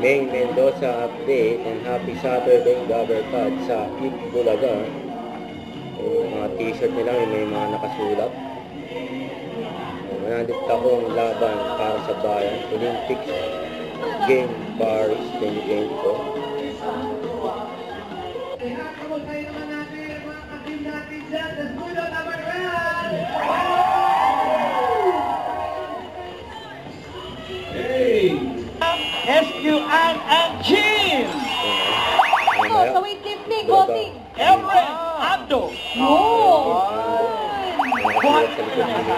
May Mendoza update and happy Saturday Gabberpad sa Eat Bulaga. Yung mga t-shirt nila may mga nakasulat. 100 taong laban para sa bayan. Olympics Game Paris 2024. SQN and Jean! Sa weightlifting, voting. Everett Ando! Oh! Nakasulat sa likod nila.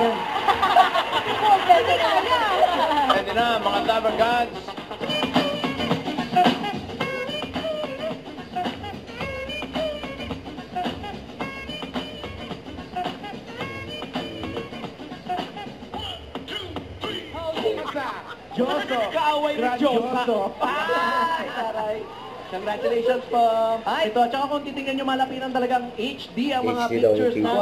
Pwede na, mga Dabber Gods! Joso! Kaaway ni Joso! Ay, taray! Congratulations po! Ay, ito, tsaka kung titingnan nyo, malapitan talagang HD ang mga HD daw yung pictures na.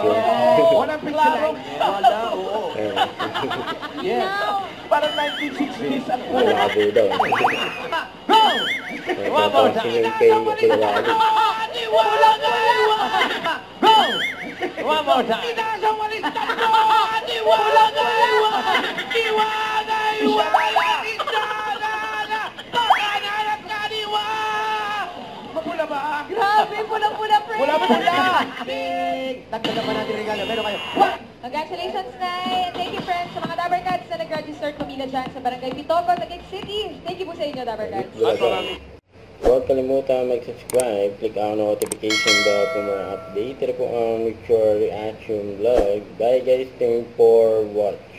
picture. Walang pixelite. Wala, oo. Ayan. Yes. Parang 1960s ang po. Malabo daw. Go! Nagpapansinin kay Kulawali. Wala na! Go! One more time. Inasa walistan ko! Wala na! Iwana! Iwana! Isana! Pagkanalat ka niwa! Mapula ba? Grabe, pulang-pula, friend. Pula-pula! Dagdagan pa natin regalo. Meron kayo. Congratulations, Nay. And thank you, friends, sa mga Dabber Cats na nag-register pumila dyan sa Barangay Pitogo, Taguig City. Thank you po sa inyo, Dabber Cats. Huwag kalimutan mag-subscribe, click ang notification bell for more update. Ito po ang Mature Reaction Vlog. Bye guys, thank you for watching.